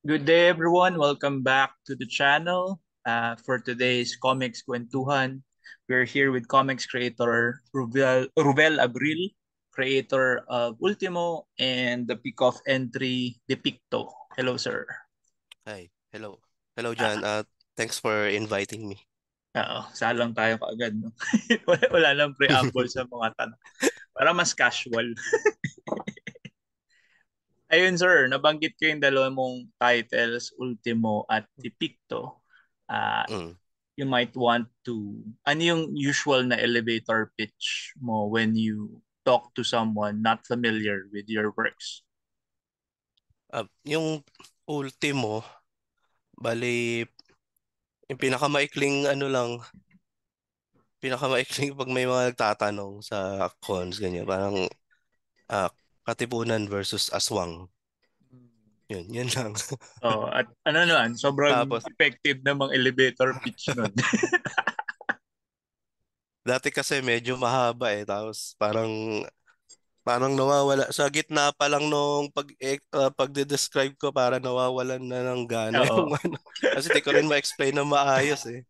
Good day, everyone. Welcome back to the channel. For today's Comics Kwentuhan, we're here with comics creator Rubel Abril, creator of Ultimo and the pick-off entry Depicto. Hello, sir. Hi, hello. Hello, John. Ah, Thanks for inviting me. salang tayo kaagad, no? Wala lang preamble sa mga tanong. Para mas casual. Ayun, sir, nabanggit ko yung dalawa mong titles, Ultimo at Depicto. Ah, Mm. you might want to, ano yung usual na elevator pitch mo when you talk to someone not familiar with your works? Yung ultimo, bali, yung pinakamaikling pag may mga nagtatanong sa cons, ganyan, parang ah, katipunan versus aswang. Yun lang. Oh, at ano naman, sobrang Tapos, effective namang elevator pitch nun. dati kasi medyo mahaba tapos parang nawawala. Sa gitna pa lang nung pagde-describe ko, para nawawalan na ng gana yung Oo. ano. Kasi di ko rin ma-explain na maayos eh.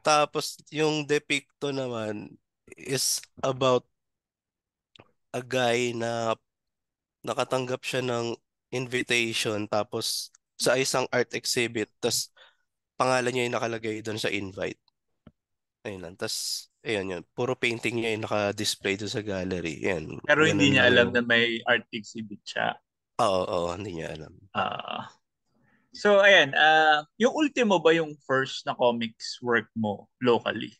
Tapos yung Depicto naman is about a guy na nakatanggap siya ng invitation tapos sa isang art exhibit, tapos pangalan niya yung nakalagay doon sa invite. Ayun lang. Tapos ayun yun. Puro painting niya yung naka-display doon sa gallery. Yan. Pero hindi Ganun niya lang alam yung... na may art exhibit siya. Oo, oo, hindi niya alam. Ah, so, ayan, yung Ultimo ba yung first na comics work mo locally?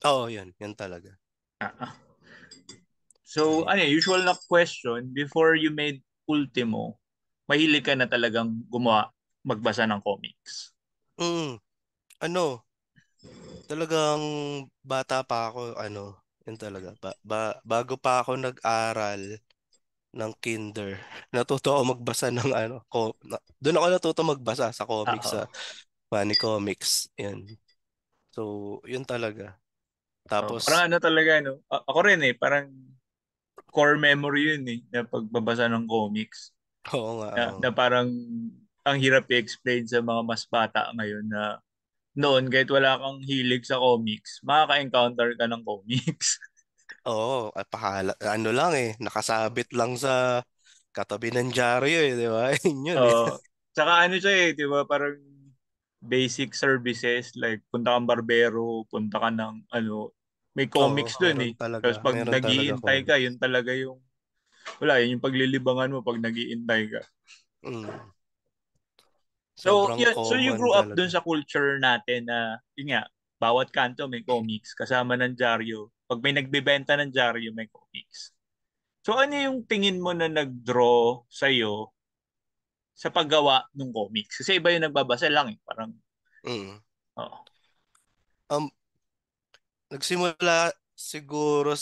Oo, yan. Yan talaga. Ah, so, Ay. ano, usual na question, before you made Ultimo, mahilig ka na talagang gumawa, magbasa ng comics. Ano, talagang bata pa ako, yun talaga. Bago pa ako nag-aral ng kinder, natuto ako magbasa ng doon ako natuto magbasa sa comics, Oo. sa Funny Comics. Yan. So, yun talaga. Oh, parang Tapos, ano talaga, no? Ako rin eh, parang core memory yun eh, na pagbabasa ng comics. oo nga, Na, oo na nga. parang ang hirap i-explain sa mga mas bata ngayon na noon, kahit wala kang hilig sa comics, makaka-encounter ka ng comics. Oo, ano lang nakasabit lang sa katabi ng dyaryo di ba? Yun eh. Oh, tsaka ano siya eh, 'di ba? Parang basic services like punta kang barbero, punta ka ng ano, may Oo, comics dun eh. Tapos pag meron talaga nagiiintay ka, comics. yun talaga yung wala, yun yung paglilibangan mo pag nagiiintay ka. Mm, So, sobrang yun, so you common grew up dun talaga. sa culture natin na yun nga, bawat kanto may comics kasama ng dyaryo. Pag may nagbebenta ng dyaryo, may comics. So ano yung tingin mo na nag-draw sa'yo sa paggawa ng comics? Kasi iba yung nagbabasa lang eh. Parang, Mm. oh. Um, Nagsimula siguro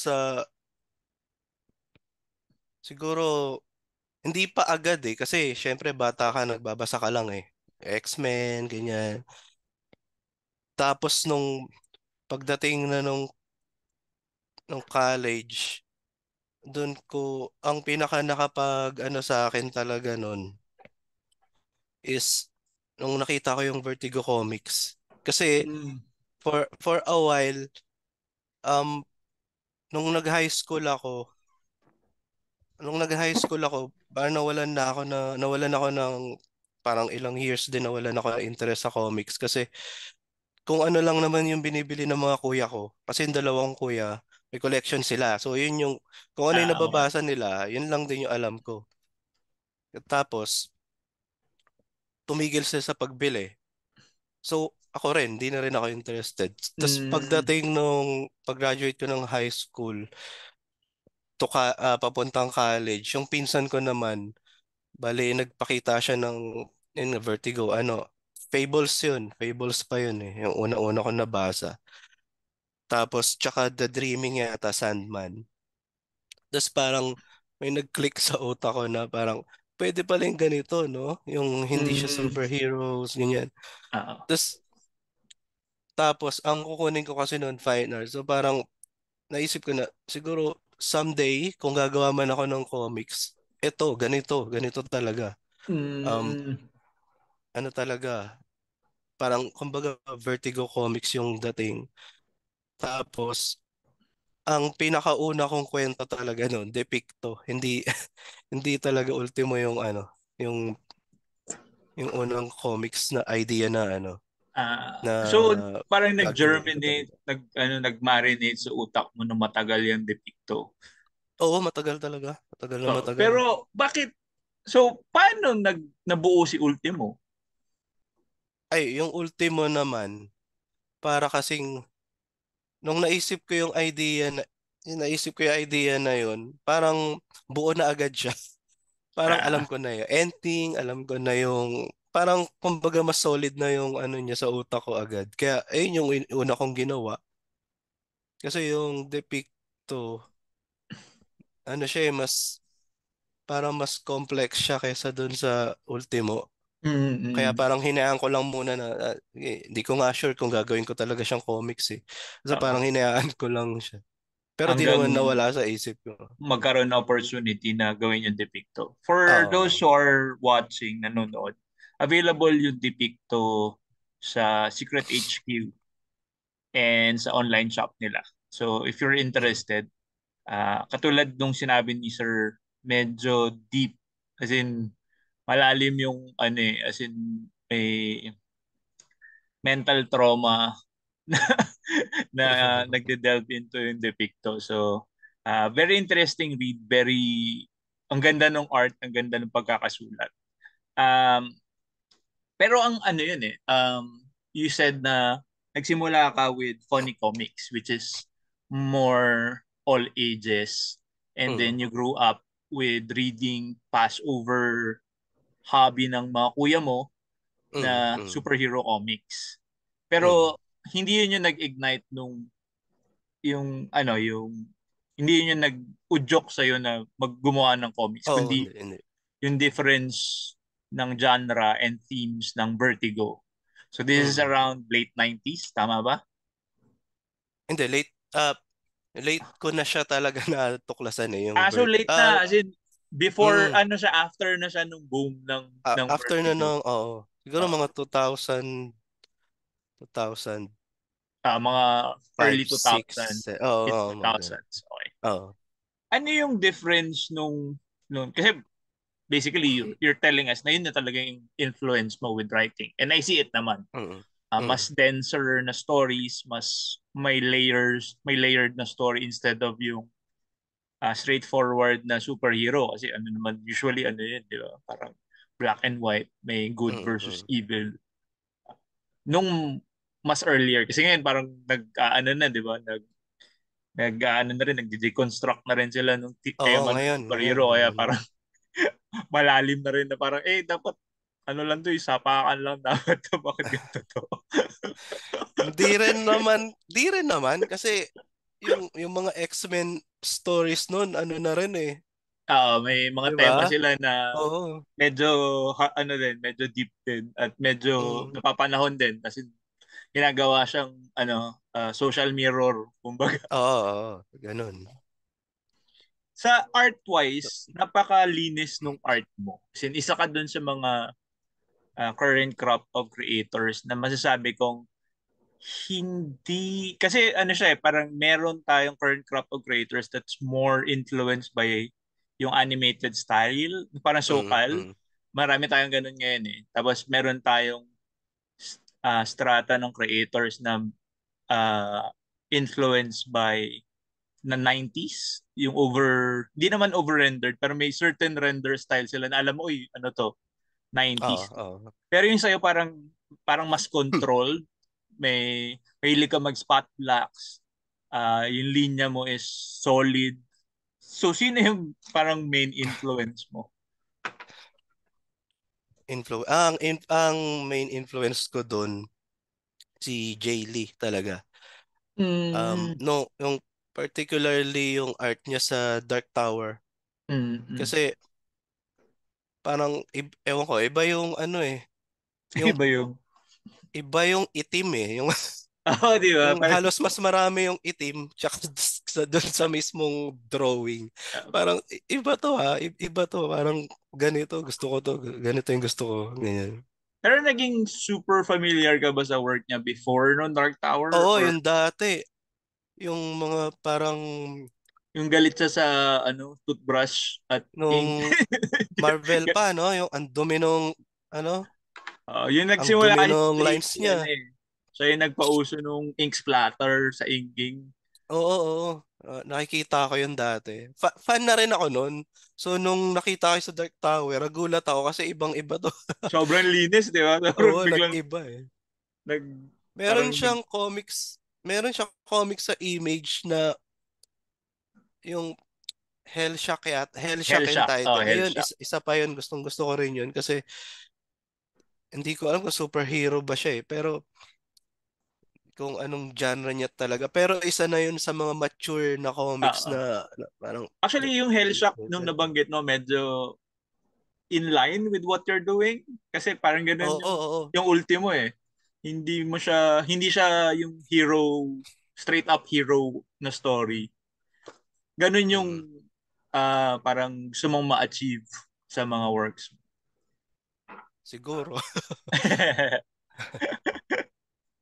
hindi pa agad kasi syempre bata ka, nagbabasa ka lang X-Men, ganyan. Tapos nung pagdating na nung college, doon ko ang pinaka nakapag ano sa akin talaga nun is nung nakita ko yung Vertigo Comics. Kasi Mm. for a while, um nung nag-high school ako, parang nawalan ako ng parang ilang years din, nawalan ako ng interest sa comics kasi kung ano lang naman yung binibili ng mga kuya ko. Kasi yung dalawang kuya, may collection sila. So yun yung, kung ano yung Okay. nababasa nila, yun lang din yung alam ko. Tapos, tumigil sila sa pagbili. So, ako rin, di na rin ako interested. Tapos Mm. pagdating nung pag-graduate ko ng high school, papuntang college, yung pinsan ko naman, bali, nagpakita siya yun, Vertigo, Fables yun. Fables pa yun yung una-una ko nabasa. Tapos, tsaka The Dreaming yata, Sandman. Tapos parang may nag-click sa utak ko na parang, pwede pala yung ganito, no? Yung hindi siya Mm. superheroes, ganyan. Oo. Tapos, ang kukunin ko kasi noon, fine arts. So parang, naisip ko na, siguro, someday, kung gagawa man ako ng comics, ganito talaga. Um, Mm, ano talaga, parang kumbaga Vertigo Comics yung dating. Tapos, ang pinakauna kong kwento talaga noon, Depicto. Hindi hindi talaga Ultimo yung ano, yung yung unang comics na idea na ano, na so parang gagawin ko nag-germinate, talaga. nag-marinate sa utak mo na matagal yung Depicto. Oo, matagal talaga. Matagal na Oh, matagal. pero bakit, so paano nabuo si Ultimo? Ay, yung Ultimo naman, para kasing nung naisip ko yung idea na yun, parang buo na agad siya. Parang alam Ah, ko na yung ending, alam ko na yung parang kumbaga mas solid na yung ano niya sa utak ko agad. Kaya ayun yung una kong ginawa. Kasi yung Depicto, ano siya parang mas complex siya kaysa dun sa Ultimo. Kaya mm, parang hinayaan ko lang muna na, hindi ko nga sure kung gagawin ko talaga siyang comics eh. So parang oo. hinayaan ko lang siya. Pero di Hanggang naman nawala sa isip ko. magkaroon ng opportunity na gawin yung Depicto. For those Oo. who are watching, nanonood, available yung Depicto sa Secret HQ and sa online shop nila. So if you're Mm. interested, katulad nung sinabi ni Sir, medyo deep, as in malalim yung ano eh, as in may mental trauma na nagde-delve into yung Depicto. So, very interesting read, very ang ganda ng art, ang ganda ng pagkakasulat. Um, pero ang ano yun eh, you said na nagsimula ka with funny comics, which is more all ages, and Mm. then you grew up with reading Passover hobby ng mga kuya mo Mm. na Mm. superhero comics. Mm. Pero hindi yun yung nag-ignite nung yung ano yung hindi yun yung nag-udyok sa na maggumawa ng comics, Oo, kundi hindi, hindi. yung difference ng genre and themes ng Vertigo. So this is Mm. around late 90s, tama ba? Hindi, late ko na siya talaga natuklasan eh, yung So late na, as in before mm, ano siya, after na siya nung boom ng after na Vertigo. ng, oo, siguro Uh, mga 2000, mga 5, early 6, 2000s, oo, mid oo, mga ganun. 2000s. Okay. Oo. Ano yung difference nung kasi basically you're telling us na yun na talaga yung influence mo with writing. And I see it naman. Mm. Mas Mm. denser na stories, mas may layers, may layered na story instead of yung straightforward na superhero. Kasi ano naman, usually ano yun, di ba? Parang black and white, may good Mm. versus Mm. evil. Nung mas earlier, kasi ngayon parang ano na, di ba? Ano na rin, nag-deconstruct na rin sila nung Oo, tema ng ngayon, superhero. Kaya ngayon. parang malalim na rin na parang, dapat ano lang to, sapakan lang dapat to, bakit ganito to? Di rin naman kasi yung mga X-Men stories noon ano na rin eh, May 'di mga tema ba? sila na Oo. medyo ano din, medyo deep din at medyo Mm. napapanahon din kasi ginagawa siyang social mirror kumbaga. Oo, oo, ganun. Sa art-wise, napakalinis nung art mo. Kasi isa ka dun sa mga current crop of creators na masasabi kong hindi, kasi ano siya parang meron tayong current crop of creators that's more influenced by yung animated style, parang Mm. Sokal. Mm. Marami tayong ganun ngayon eh. Tapos meron tayong strata ng creators na uh, influenced by na 90s, yung hindi naman over-rendered, pero may certain render style sila na alam mo, uy, ano to, Oo, 90s. oo. Pero yung sa'yo parang mas controlled, mahilig ka mag-spot blacks, yung linya mo is solid. So, sino yung parang main influence mo? Ang main influence ko doon si Jay Lee talaga. Mm, No, yung particularly yung art niya sa Dark Tower mm, mm. kasi parang ewan ko, iba yung ano eh, yung Iba yung, iba yung itim eh, yung di ba? yung Parang, halos mas marami yung itim tsaka sa doon sa mismong drawing. Parang iba to ha, iba to, parang ganito gusto ko to, ganito yung gusto ko, ganyan. Pero naging super familiar ka ba sa work niya before no Dark Tower Oo, or yung dati, yung mga parang yung galit siya sa ano toothbrush at ink? nung Marvel pa, no? Yung ang dumi nung, ano, Yung ang nagsimula dumi kasi nung sa lines niya. ano eh. Siya yung nagpauso nung ink splatter sa inking. Oo, oo. Nakikita ko yun dati. Fan na rin ako nun. So, nung nakita ko sa Dark Tower, nagulat ako kasi ibang-iba to. Sobrang linis, di ba? Sobrang Oo, biglang nag-iba eh. nag Meron parang nag siyang comics, meron siyang comics sa Image na yung Hell hell Shock yung shock. Oh, title. hell Ayun, shock. isa pa yun. Gustong gusto ko rin yun kasi hindi ko alam kung superhero ba siya eh. Pero kung anong genre niya talaga. Pero isa na yun sa mga mature na comics Oo. na parang Actually, yung hell shock nung nabanggit mo medyo in line with what you're doing kasi parang ganun oo, oo, oo. yung ultimo eh. Hindi siya yung hero straight up hero na story. Ganun yung Mm, parang gusto mong ma-achieve sa mga works mo. siguro.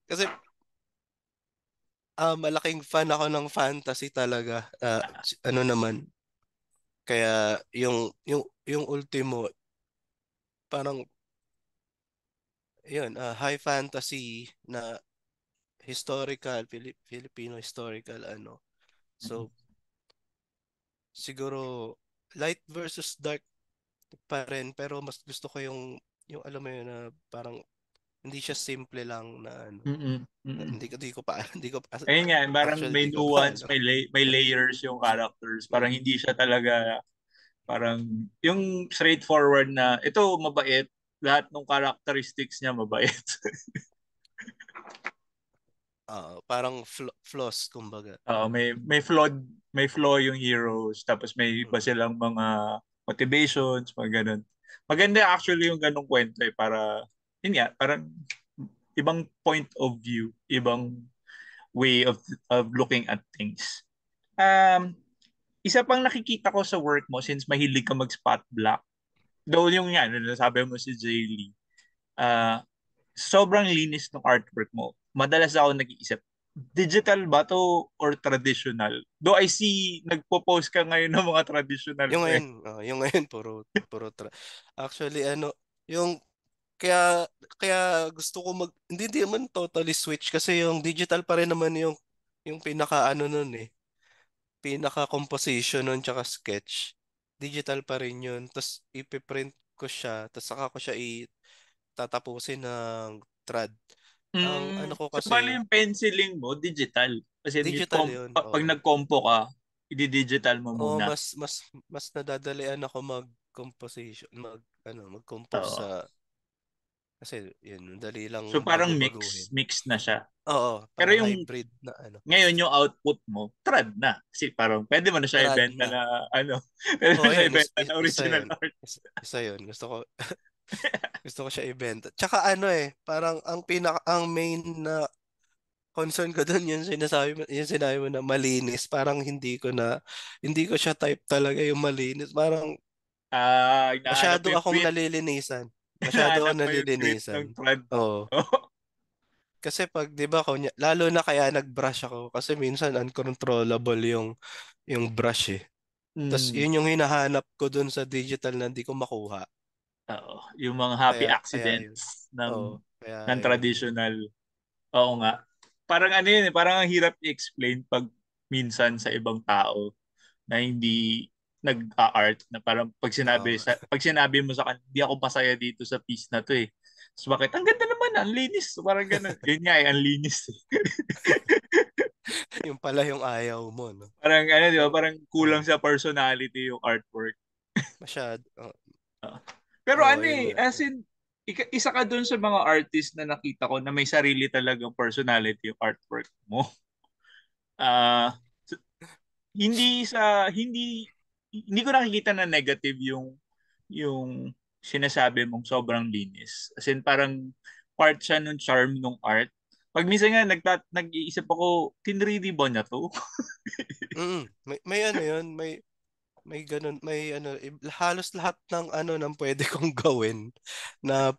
Kasi malaking fan ako ng fantasy talaga. Ano naman, kaya yung ultimo parang yun, high fantasy na historical Filipino historical ano. So siguro light versus dark pa rin pero mas gusto ko yung alam mo yun na parang hindi siya simple lang na ano. Mm-mm. Mm-mm. Hindi ko pa hindi ko pa Ayun nga, parang actually may hindi ko pa nuance, ano. may layers yung characters. Parang Mm. hindi siya talaga parang yung straightforward na ito mabait, lahat ng characteristics niya mabait. Parang flaws kumbaga. May flaw yung heroes tapos may iba Mm. silang mga motivations, mga ganun. Maganda actually yung ganung kwento eh para yun nga, parang ibang point of view, ibang way of looking at things. Um, Isa pang nakikita ko sa work mo since mahilig ka mag-spot block. Though yung yan, sabi mo si Jay Lee, ah, sobrang linis ng artwork mo. Madalas ako nag-iisip, digital ba to or traditional? Though I see, nagpo-post ka ngayon ng mga traditional mo eh. Yung ngayon actually ano, yung kaya kaya gusto ko hindi naman totally switch kasi yung digital pa rin naman yung pinaka ano nun eh, pinaka composition nun tsaka sketch. Digital pa rin yun. Tapos ipiprint ko siya, tapos saka ko siya tatapusin ng trad. Ang ano ko So, bali kasi, yung penciling mo, digital. Kasi digital yun. pag Oo. nag-compo ka, i-digital mo Oo, muna. mas nadadalian ako mag-composition, mag-compose Oo. sa kasi yun, dali lang So parang bago-baguhin. mix na siya. Oo, Pero parang yung hybrid na ano. ngayon yung output mo, trad na. Kasi parang pwede mo na siya Trad ibenta na. na ano, pwede mo Oo, siya yun, ibenta na isa original yun. art. Isa yun. Gusto ko siya ibenta. Tsaka ano eh, parang ang main na concern ko doon yung sinabi mo na malinis. Parang hindi ko siya type talaga yung malinis. Parang Hinahanap mo yung grit. Masyado Hinahanap akong mo yung grit ng nalilinisan. trad. Oo. Kasi pag, di ba, lalo na kaya nag-brush ako kasi minsan uncontrollable yung brush eh. Tapos Mm. yun yung hinahanap ko dun sa digital na hindi ko makuha. Oo. Yung mga happy Kaya yun. accidents Oo, ng kaya yun. traditional. Oo nga. Parang ano yun eh, parang ang hirap i-explain pag minsan sa ibang tao na hindi nag-art na parang Oo. pag sinabi mo sa kanya, hindi ako masaya dito sa piece na to eh. So bakit? Ang ganda naman, ang linis. Parang ganun. Yun nga eh, ang linis eh. Yung pala yung ayaw mo, no? Parang ano, di ba? Pero, Parang kulang oh, sa personality yung artwork. masyado. Ah. Pero ano Yun eh, nga. as in, isa ka dun sa mga artist na nakita ko na may sarili talagang personality yung artwork mo. Ah, hindi sa hindi ko nakikita na negative yung sinasabi mong sobrang linis. As in parang part siya ng charm ng art Pag minsan nga nag-iisip ako, tinridi ba niya to? May ano yun, may ganun, may ano, halos lahat ng ano nang pwede kong gawin na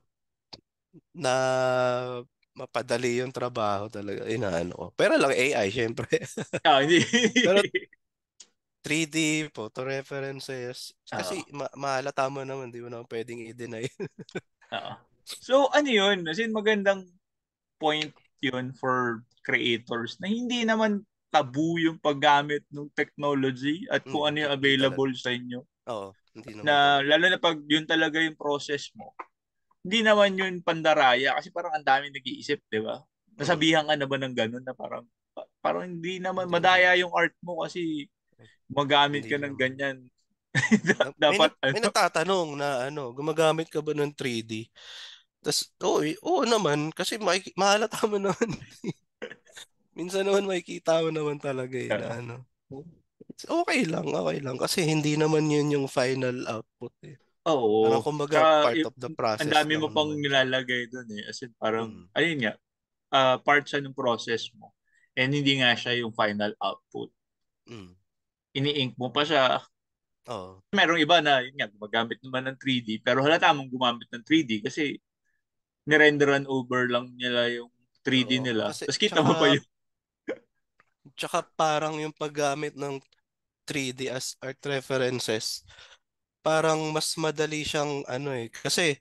na mapadali yung trabaho talaga inaano ko. Pero lang AI syempre. Ah, hindi. Pero 3D photo references Oo. kasi mahalata mo naman, di mo naman pwedeng i-deny. Oo. So, ano yun? As in, magandang point yun for creators na hindi naman tabu yung paggamit ng technology at kung ano yung Di talaga. available sa inyo. Oo, hindi naman Na talaga. lalo na pag yun talaga yung process mo. Hindi naman yun pandaraya kasi parang ang dami nag-iisip, di ba? Mm, Nasabihan ka na ba ng ganun na parang hindi naman hindi. madaya yung art mo kasi magamit Hindi ka ng naman. ganyan. May, Dapat may ano. nagtatanong na ano, gumagamit ka ba ng 3D? Tas, oo naman, kasi mahalata mo naman. Minsan naman makikita mo naman talaga eh, na ano. Okay lang. Kasi hindi naman yun yung final output eh. Parang Oo. kumbaga Tsaka part of the ang process dami lang mo pang naman siya. nilalagay doon eh. As in parang, Mm, ayun nga, part siya ng process mo. And hindi nga siya yung final output. mm. Ini-ink mo pa siya. Oo. Merong iba na, yun nga, gumagamit naman ng 3D. Pero halata mong gumamit ng 3D kasi nirenderan over lang nila yung 3D Oo. nila. Kasi, Tapos kita mo pa yun. tsaka parang yung paggamit ng 3D as art references, parang mas madali siyang ano eh. Kasi,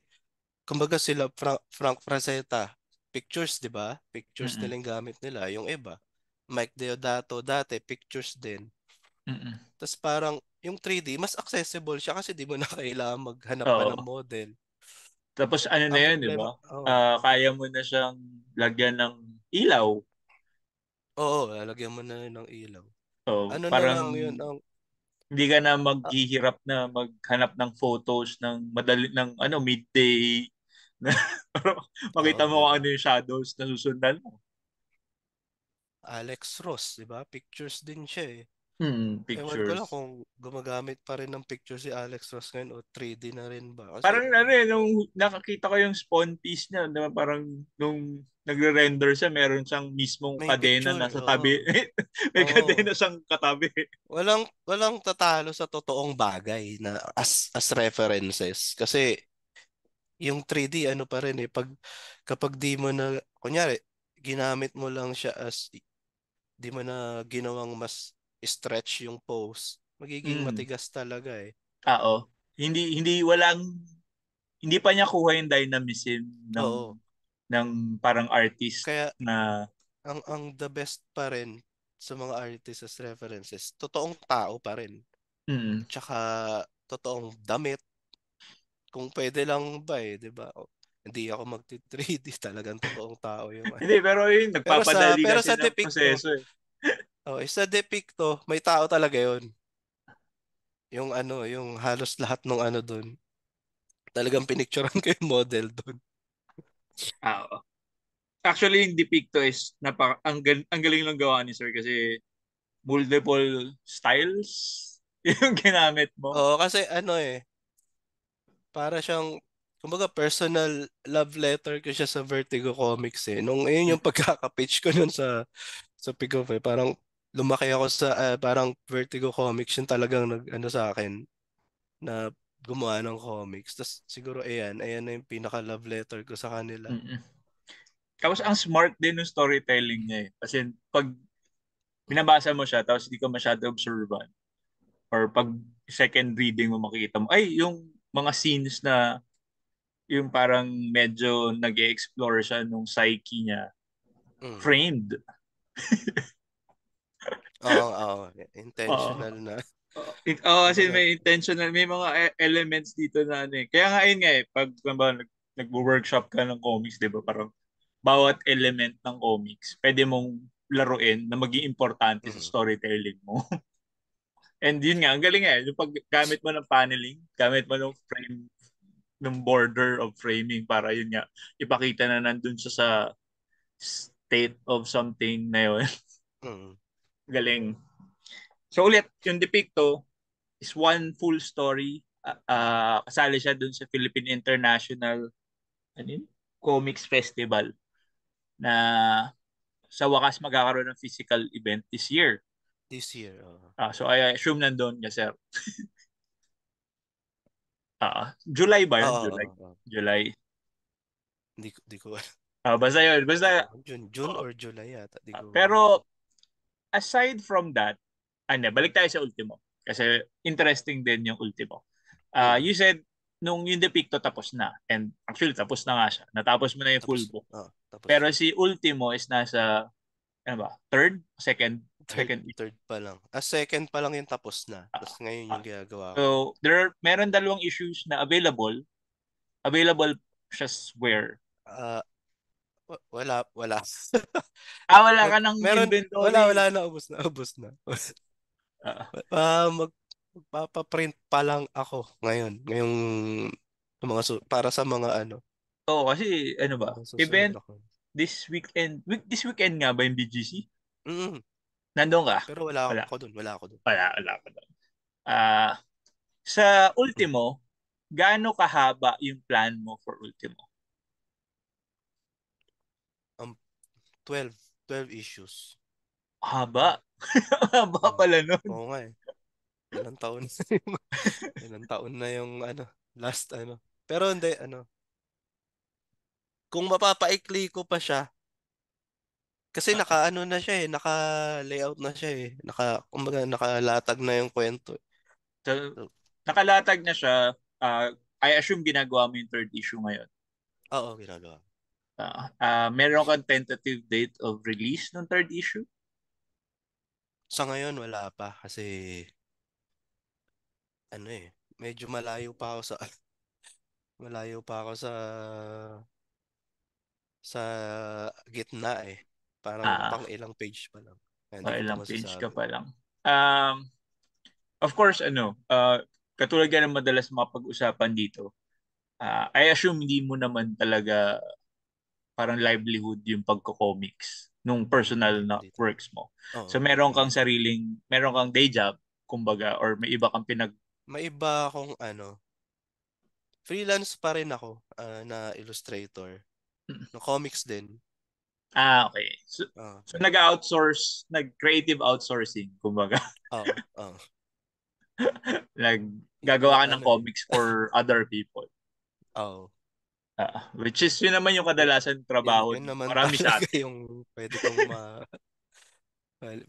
kumbaga sila Frank Frazetta, pictures, di ba? Pictures Mm-mm. nila yung gamit nila. Yung iba, Mike Deodato dati, pictures din. Mm-mm. Tapos parang yung 3D, mas accessible siya kasi di mo na kailangan maghanap pa ng Oo. model. Tapos ano na Ang yun, di problema, ba? oo. Kaya mo na siyang lagyan ng ilaw. Oo, lalagyan mo na yun ng ilaw. So, Ano na parang lang yun ang hindi ka na ah, maghihirap na maghanap ng photos ng madali ng ano midday na para makita oo, mo di kung ba? ano yung shadows na susundan mo. Alex Ross, di ba? Pictures din siya eh. Ewan ko lang Pictures. kung gumagamit pa rin ng picture si Alex Ross ngayon o 3D na rin ba? Kasi, Parang ano eh, nung nakakita ko yung spawn piece niya, di ba? Parang nung nagre-render siya, meron siyang mismong may kadena picture, nasa tabi. oo. May Oo. kadena siyang katabi. Walang tatalo sa totoong bagay na as references. Kasi, yung 3D ano pa rin eh, kapag di mo na, kunyari, ginamit mo lang siya as, di mo na ginawang mas stretch yung pose, magiging Mm. matigas talaga eh. Oo. Hindi pa niya kuha yung dynamism ng Oo. ng parang artist Kaya na ang the best pa rin sa mga artists as references, totoong tao pa rin. mm. Tsaka totoong damit, kung pwede lang ba eh, 'di ba? Hindi ako magti-3D, talagang totoong tao yung ano. Hindi, pero yun, nagpapadali Pero kasi sa ng Depicto, proseso eh. sa Depicto, may tao talaga 'yon. Yung ano, yung halos lahat ng ano doon. Talagang pinicturean ko yung model doon. Oo. Actually, yung Depicto is ang galing lang gawa ni Sir kasi multiple styles yung ginamit mo. Oo, kasi ano eh, para siyang, kumbaga personal love letter ko siya sa Vertigo Comics eh. Nung yun yung pagkaka-pitch ko nun sa Pick eh. Parang lumaki ako sa, parang Vertigo Comics yung talagang nag, ano sa akin, na gumawa ng comics. Tapos siguro ayan na yung pinaka-love letter ko sa kanila. Mm-mm. Tapos ang smart din ng storytelling niya eh. Kasi pag Mm. binabasa mo siya tapos hindi ka masyado observant or pag second reading mo makikita mo ay yung mga scenes na yung parang medyo nag-explore siya nung psyche niya Mm. framed. Oo. Oo. Intentional na. Kasi Kumbaga, may intentional, may mga elements dito na ano eh. Kaya nga yun nga eh, pag nag-workshop ka ng comics, di ba, parang bawat element ng comics, pwede mong laruin na maging importante sa mm, storytelling mo. And yun nga, ang galing nga eh, yung paggamit mo ng paneling, gamit mo ng frame, ng border of framing para yun nga, ipakita na nandun siya sa state of something na yun. mm, Galing. So ulit, yung Depicto, is one full story. Kasali siya dun sa Philippine International ano yun? Comics Festival na sa wakas magkakaroon ng physical event this year. This year. So I assume nandun ka, sir. July ba yun? July. Oo. July. Di ko Basta yun. Basta, June or July yata. Di ko. pero aside from that, balik tayo sa Ultimo. Kasi interesting din yung Ultimo. Mm. You said, nung yung Depicto tapos na. And actually, tapos na nga siya. Natapos mo na yung full Tapos, book. tapos Pero na. si Ultimo is nasa, ano ba? Third? Second? Third, Second issue. third pa lang. Second pa lang yung tapos na. Ah, Tapos ngayon ah. yung ginagawa ko. So, meron dalawang issues na available. Available siya where? Wala. Wala ka ng Meron, inventory. wala na, ubos na. Ah, Magpapaprint pa lang ako ngayon. Ngayong para sa mga Oo, kasi ano ba? mga susunod Event na ko. this weekend. This weekend nga ba yung BGC? Mm, Nandun ka? pero wala Wala. ako doon, wala ako doon. Wala ka doon. Ah, sa Ultimo, gaano kahaba yung plan mo for Ultimo? Um 12 issues. Haba. Haba Mm. pala nun. Oo nga eh. Ilang taon ilang taon na yung last Pero hindi kung mapapaikli ko pa siya kasi Ah, na siya naka-layout na siya kumbaga nakalatag na yung kwento. so, So, nakalatag na siya. I assume ginagawa mo yung third issue ngayon. oo, ginagawa. Meron kang tentative date of release ng third issue? Sa ngayon wala pa kasi medyo malayo pa ako sa gitna Parang Ah, pang ilang page pa lang. Kaya hindi ko pa Ilang page ka masasabi. pa lang. Of course, katulad ka ng madalas mapag-usapan dito, I assume hindi mo naman talaga parang livelihood yung pagko-comics nung personal na Hindi talaga. works mo. Oo, So hindi talaga. meron kang day job, kumbaga, or may iba kang May iba akong freelance pa rin ako na illustrator. No comics din. Okay. So, Ah, so nag-outsource, nag-creative outsourcing, kumbaga. oo. Na Gagawa ka ng comics for other people. Oo. Which is yun naman yung kadalasan trabaho Yun dito. naman Marami sa talaga atin. yung pwede kong well,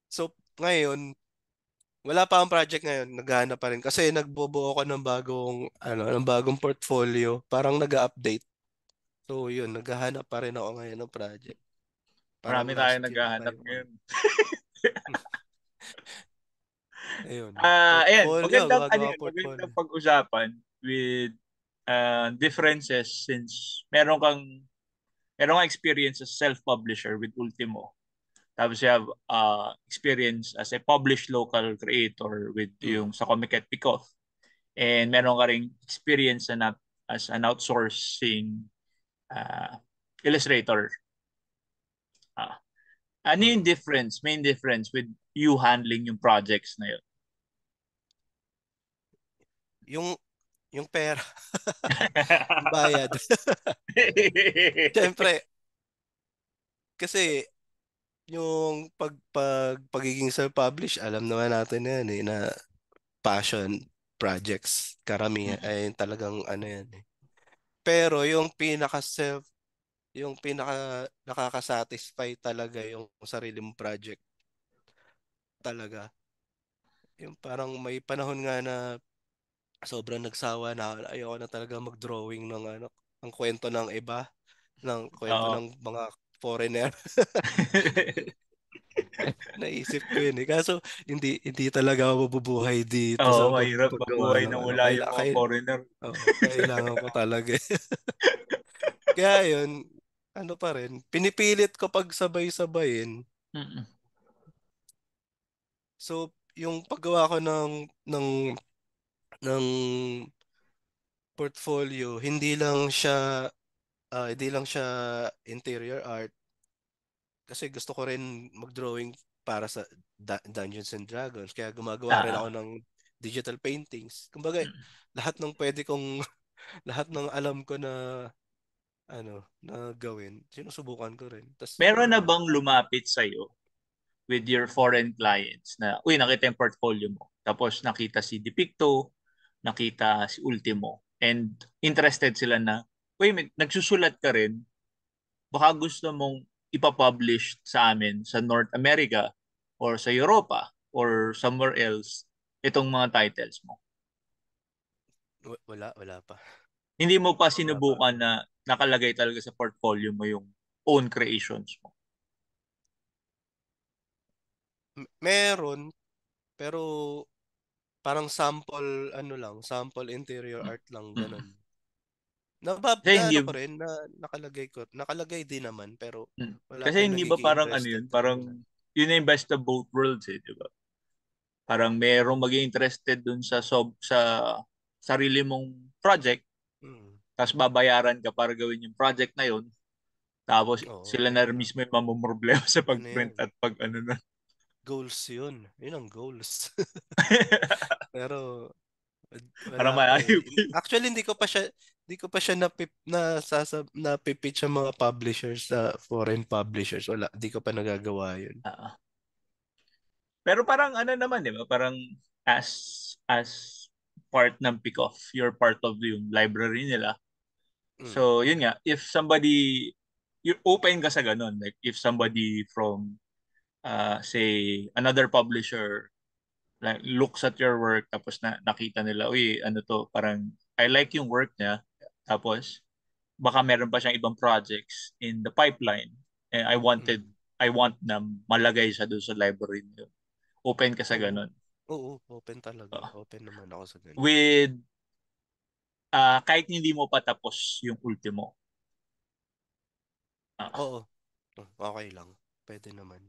so, ngayon, wala pa akong project ngayon. Naghahanap pa rin. Kasi nagbubuo ako ng bagong portfolio. Parang nag-update. So, yun. Naghahanap pa rin ako ngayon ng project. Parang Marami tayong last year pa naghahanap yung ngayon. Ayun. Ayan, Portfolio. Gumagawa magandang portfolio. pag-usapan with differences since meron kang experience as self-publisher with Ultimo. Tapos you have experience as a published local creator with Mm. yung sa Comiket Picoth. And meron ka ring experience as an outsourcing uh, illustrator. Ah, ano yung Mm. main difference with you handling yung projects na yun? Yung, yung pera. Yung bayad. Siyempre, kasi yung pagiging self-publish, alam naman natin na yan na passion projects. Karamihan Mm. ay talagang yan Pero yung pinaka nakaka-satisfy talaga yung sarili mong project talaga. Yung parang may panahon nga na sobrang nagsawa na ako. Ayoko na talaga mag-drawing ng kwento ng iba, ng kwento Oo. ng mga foreigner. Naisip ko yun Kaso hindi talaga ako mabubuhay dito Oo, sa mahirap paggawa mabuhay ng nang wala yung mga foreigner. kailangan ko talaga. Kaya yun, pa rin, pinipilit ko pag sabay-sabayin. Mm-mm. So, yung paggawa ko ng portfolio, hindi lang siya interior art kasi gusto ko rin mag-drawing para sa Dungeons and Dragons. Kaya gumagawa rin ako Ah, ng digital paintings. Kumbaga, mm. lahat ng pwede kong lahat ng alam ko na na gawin. Sinusubukan ko rin. Tas Meron yun na nga. bang lumapit sa'yo with your foreign clients na, uy, nakita yung portfolio mo. Tapos nakita si Depicto, nakita si Ultimo, and interested sila na, uy, nagsusulat ka rin, baka gusto mong ipapublish sa amin sa North America or sa Europa or somewhere else itong mga titles mo. Wala pa. Hindi mo pa Wala pa. sinubukan na nakalagay talaga sa portfolio mo yung own creations mo. Meron, pero parang sample, sample interior art lang, Mm. ganun. Kasi Na hindi ano ko rin, na nakalagay din naman, pero wala kasi pa hindi ba nagiging parang ano interested yun, parang talaga. yun na yung best of both worlds eh, di ba? Parang merong maging interested dun sa sarili mong project, Mm. tapos babayaran ka para gawin yung project na yun, tapos Oo, sila na rin mismo yung mamumroblema sa yun na pag-print yan. at pag ano na. Goals yun. Yun ang goals. Pero Parang wala pa malayo eh. pa yun. Actually, hindi ko pa siya napipitch sa mga publishers, sa foreign publishers. Wala, hindi ko pa nagagawa yun. Ah. Pero parang ano naman, di ba? Parang as part ng pick-off, you're part of yung library nila. Mm. So, yun nga, if somebody, you open ka sa ganun, like if somebody from, say, another publisher, like, looks at your work, tapos nakita nila, uy, ano to, parang, I like yung work niya, tapos, baka meron pa siyang ibang projects in the pipeline, and Mm. I want na malagay siya doon sa library niyo. Open ka sa Oo. ganun. Oo, open talaga. Uh, Open naman ako sa ganun. with, kahit hindi mo pa tapos yung ultimo. Uh, Oo. Okay lang. Pwede naman.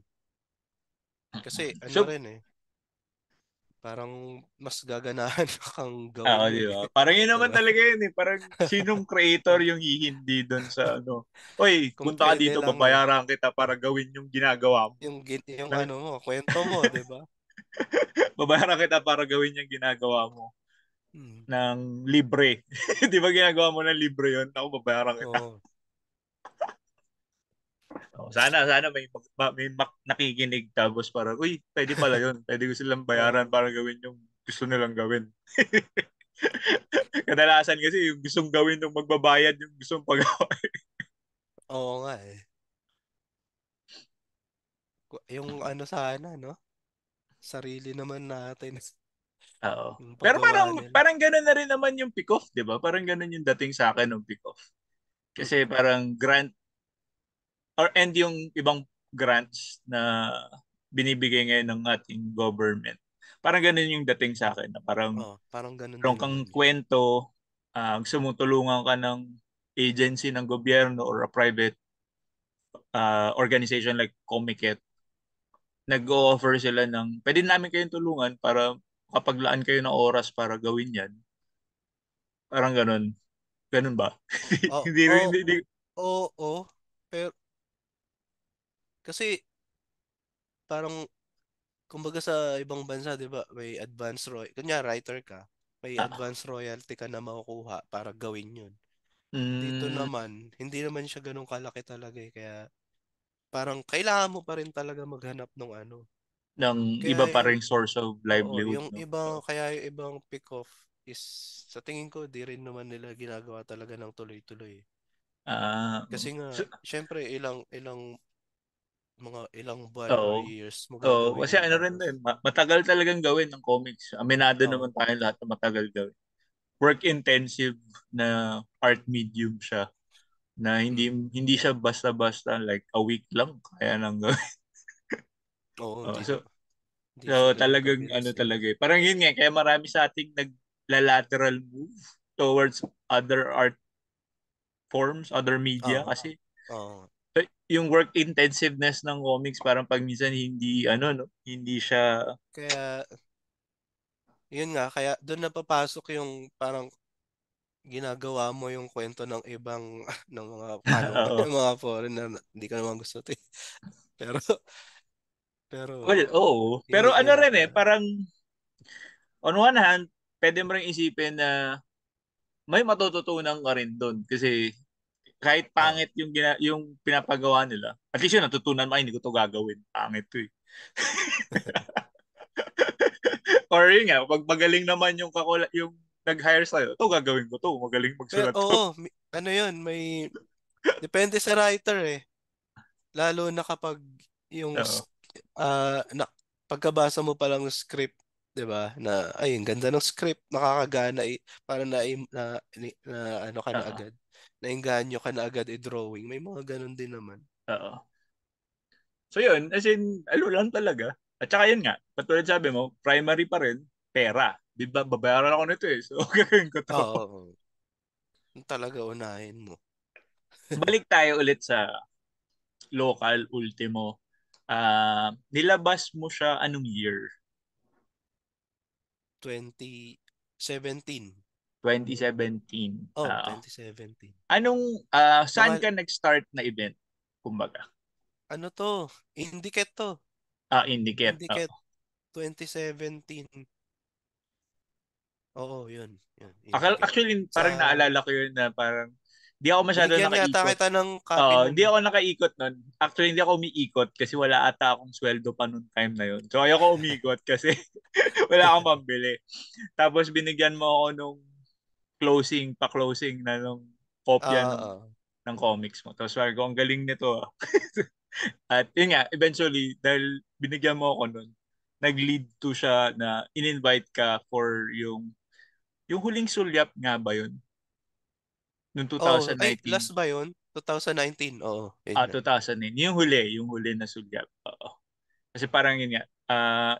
Kasi ano so, rin eh, parang mas gaganahan kang oo, gawin di yun ba? eh. Parang yun naman Diba? talaga yun eh. Parang sinong creator Kung, yung hihindi doon sa ano. Oy, kung punta ka pwede dito, lang eh. babayaran kita para Oh, gawin yung ginagawa mo. yung Nang, ano mo, kwento mo, 'di ba? babayaran kita para gawin yung ginagawa mo Hmm. ng libre. Di ba ginagawa mo ng libre yun? Ako, babayaran kita. Oo. Oh, sana nakikinig tapos parang, uy, pwede pala yun. Pwede ko silang bayaran Oo. para gawin yung gusto nilang gawin. Kadalasan kasi yung gustong gawin ng magbabayad yung gustong pagawa. Oo nga eh. Yung ano sana, no? Sarili naman natin Oo. yung Pero paggawa parang nila. parang gano'n na rin naman yung pick-off, 'di ba? Parang gano'n yung dating sa akin ng pick-off. Kasi Mm. parang grant and yung ibang grants na binibigay ngayon ng ating government. Parang gano'n yung dating sa akin na parang Oh, parang ganun meron din kang naman yun. kwento, gusto mong tulungan ka ng agency ng gobyerno or a private organization like Comiket, nag-o-offer sila ng pwede namin kayong tulungan para kapaglaan kayo ng oras para gawin yan. Parang ganun. Ganun ba? Oh, Hindi, oh, hindi, hindi. oo, pero kasi parang kumbaga sa ibang bansa, 'di ba, may advance kunya writer ka, may Ah, advance royalty ka na makukuha para gawin 'yun. Dito mm, naman, hindi naman siya ganun kalaki talaga eh, kaya parang kailangan mo pa rin talaga maghanap ng ano. ng iba Kaya pa yung ring source of Oo, livelihood, yung no? ibang kaya yung ibang pick-off is sa tingin ko di rin naman nila ginagawa talaga ng tuloy-tuloy. Kasi nga, So, syempre ilang buwan or oo. years mo Oo, gagawin kasi yun ano rin tapos din, matagal talagang gawin ng comics. Aminado oo. naman tayo lahat na matagal gawin. Work-intensive na art medium siya na hindi Mm. hindi siya basta-basta like a week lang kaya nang gawin. Oo, Oh, hindi so, na hindi so siya ganun talagang kabilis ano eh. talaga eh. Parang yun nga, kaya marami sa ating nagla-lateral move towards other art forms, other media Oo. kasi Oo. yung work intensiveness ng comics parang pag minsan hindi ano no, hindi siya Kaya yun nga, kaya doon na papasok yung parang ginagawa mo yung kwento ng ibang ng mga oo. ng mga foreigner na hindi ko naman gusto 'to eh. Pero pero Well, oo. yun, Pero ano yun na rin eh, talaga. parang on one hand, pwede mo rin isipin na may matututunan ka rin doon kasi kahit Oo. pangit yung pinapagawa nila, at least yun, natutunan mo, ay, hindi ko to gagawin. Pangit to eh. Or yun nga, pag magaling naman yung nag-hire sa'yo, to gagawin ko to, magaling Pero magsulat to. oo, ano yun, may depende sa writer eh. Lalo na kapag yung Oo. pagkabasa mo pa lang ng script, 'di ba? Na ay, ang ganda ng script, nakakagana para na ano ka na Oo. agad. Naengganyo ka na agad i-drawing. May mga ganun din naman. Oo. So yun, as in, ano lang talaga. At saka yun nga, patulad sabi mo, primary pa rin, pera. Di ba, babayaran ako nito eh. So, gagawin ko to. Oo, oo. Yung talaga unahin mo. Balik tayo ulit sa local ultimo. Nilabas mo siya anong year? 2017. 2017. Oh, 2017. Saan Mga ka nag-start na event? Kumbaga. ano to? Indicate to. Indicate. Indicate 2017. Oo, yun. Yun, Indicate. Actually, Sa parang naalala ko yun na parang di ako masyado binigyan yata nakaikot. kita ng copy nun Hindi eh. ako nakaikot nun. Actually, hindi ako umiikot kasi wala ata akong sweldo pa noong time na yun. So, ayoko umikot kasi wala akong pambili. Tapos, binigyan mo ako nung pa-closing na nung kopya Oo. ng comics mo. Tapos, sabi ko, ang galing nito ah. At yun nga, eventually, dahil binigyan mo ako nun, nag-lead to siya na in-invite ka for yung huling sulyap nga ba yun? Noong Oh, ay, 2019. last ba yun? 2019. Oo, yun nga. 2009. Yung huli na sulyap. Oo. Kasi parang yun nga,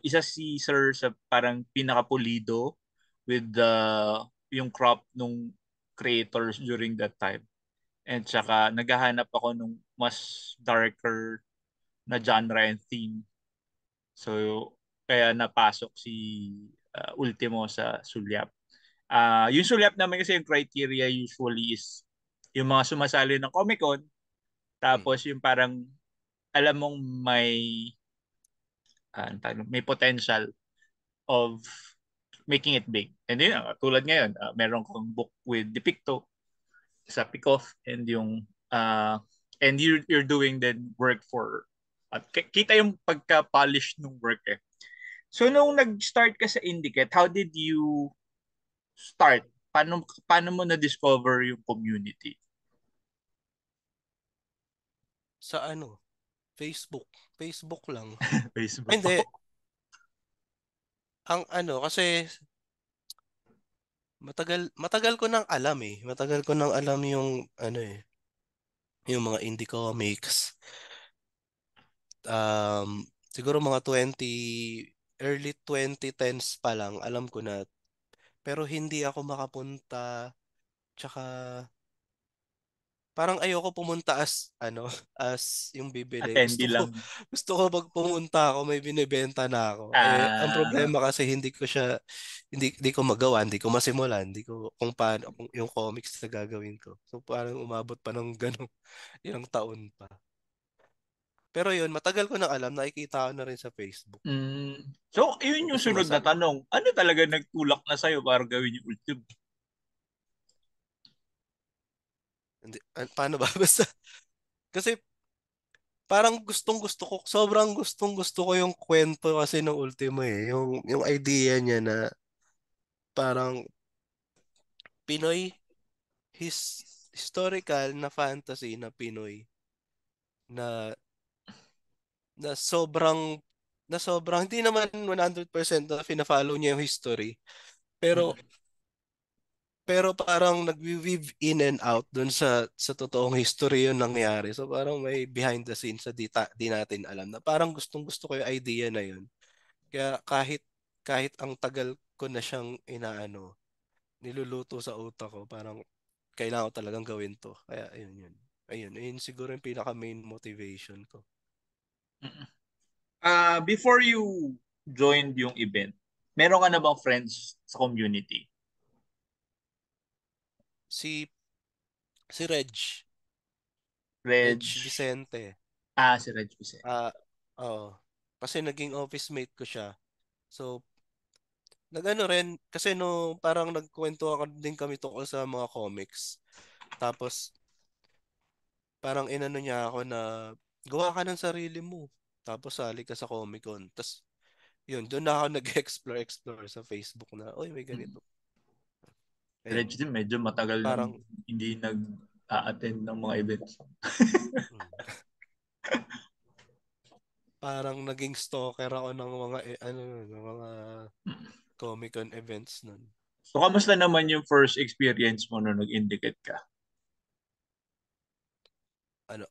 isa si Sir sa parang pinakapulido with yung crop nung creators during that time. And saka naghahanap ako nung mas darker na genre and theme. So, kaya napasok si Ultimo sa Sulyap. Yung Sulyap naman kasi yung criteria usually is yung mga sumasali ng Comic Con, Mm. tapos yung parang alam mong may potential of making it big. And yun, tulad ngayon, meron kong book with Depicto sa Pikoff and yung and you're doing the work for at kita yung pagka-polish ng work eh. So nung nag-start ka sa Indicate, how did you start? Paano mo na-discover yung community? Sa ano? Facebook. Facebook lang. Ay, Facebook. hindi. Ang ano, kasi matagal matagal ko nang alam eh. Matagal ko nang alam yung ano eh, yung mga indie comics. Siguro mga early 2010s pa lang alam ko na, pero hindi ako makapunta. Tsaka parang ayoko pumunta as ano, as yung bibili. Attendee lang. Gusto ko pag pumunta ako may binebenta na ako. Eh ang Ah, problema kasi hindi ko magawa, hindi ko masimulan, hindi ko kung paano kung yung comics na gagawin ko. So parang umabot pa ng ganong ilang taon pa. Pero yun, matagal ko nang alam, nakikita ko na rin sa Facebook. so, yun yung Tapos sunod na tanong. Ano talaga nagtulak na sa'yo para gawin yung ultimo? paano ba? Basta, kasi parang sobrang gustong gusto ko yung kwento kasi ng Ultimo eh. Yung idea niya na parang Pinoy, historical na fantasy na Pinoy na na sobrang hindi naman 100% na fina-follow niya yung history. Pero Mm, parang nag-weave in and out dun sa totoong history yung nangyari. So parang may behind the scenes na di natin alam na parang gustong-gusto ko yung idea na yun. Kaya kahit ang tagal ko na siyang inaano, niluluto sa utak ko, parang kailangan ko talagang gawin to. Kaya ayun yun. Ayun siguro yung pinaka main motivation ko. mm. Before you joined yung event, meron ka na bang friends sa community? Si Reg, Reg, Reg Vicente. si Reg Vicente. Ah, oo. Kasi naging office mate ko siya. So, nagano rin kasi no parang nagkwento din kami tungkol sa mga comics. Tapos parang inano niya ako na gawa ka ng sarili mo. Tapos sali ka sa Comic Con. Tapos yun, doon na ako nag-explore sa Facebook na, oy, may Mm. ganito. Ayun, Legit, medyo matagal nang parang, hindi nag-a-attend ng mga events. mm, parang naging stalker ako ng mga, ng mga Comic Con events nun. So, kamusta naman yung first experience mo nung nag-indicate ka? Ano,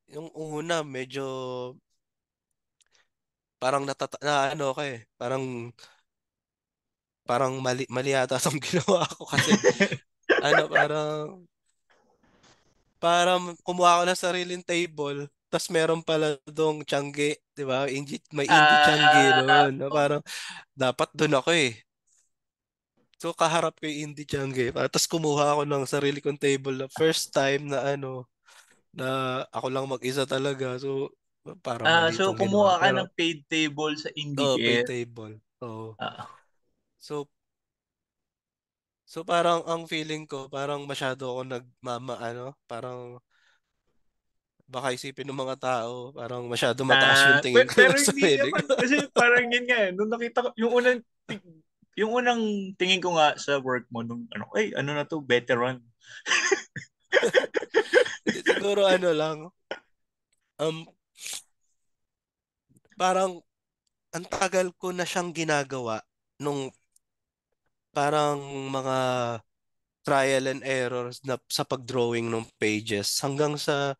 yung una, medyo, parang ano ko eh, parang mali yata itong ginawa ko kasi, parang kumuha ako ng sariling table, tas meron pala dong tiyangge, di ba? May indie tiyangge Ah, doon. Parang dapat doon ako eh. So kaharap ko yung indie tiyangge. Tapos kumuha ako ng sarili kong table na first time na na ako lang mag-isa talaga. So parang mali so itong ginawa. kumuha ka ng Pero paid table sa oh, pay Indicare. table. Oo. Ah, So parang ang feeling ko, parang masyado ako parang baka isipin ng mga tao, parang masyado mataas yung tingin ko pero sa hindi sarili ko. naman kasi parang yun nga, nung nakita ko yung unang tingin ko nga sa work mo nung ano, ay ano na to, veteran. Hindi, siguro ano lang, um, parang ang tagal ko na siyang ginagawa nung parang mga trial and errors na sa pagdrawing ng pages hanggang sa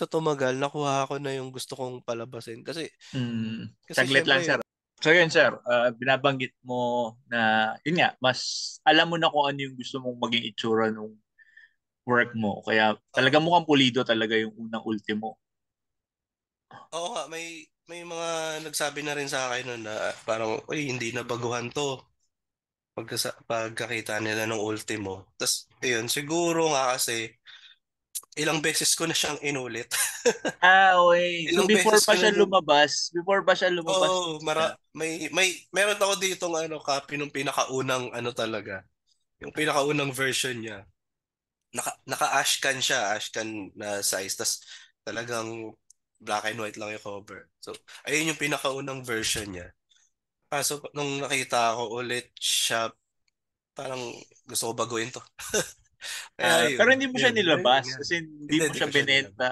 tumagal nakuha ko na yung gusto kong palabasin kasi Saglit lang, sir. syempre So yun, sir, binabanggit mo na, yun nga, mas alam mo na kung ano yung gusto mong maging itsura nung work mo. Kaya talaga uh, mukhang pulido talaga yung unang ultimo. oo nga may mga nagsabi na rin sa akin nun na parang uy hindi na baguhan to pagkakita nila ng ultimo. Tas ayun siguro nga kasi ilang beses ko na siyang inulit. Okay. So Ilang beses ko na before pa siya lumabas, Oo, meron ako ditong copy nung pinakaunang talaga. Yung pinakaunang version niya. Naka ashcan siya, ashcan na size. Tas talagang black and white lang yung cover. So, ayun yung pinakaunang version niya. Kaso nung nakita ko ulit siya, parang gusto ko baguhin to. Kaya pero yun, hindi mo siya yun, ayun nilabas nga. kasi hindi mo Hindi siya ko siya nilabas. binenta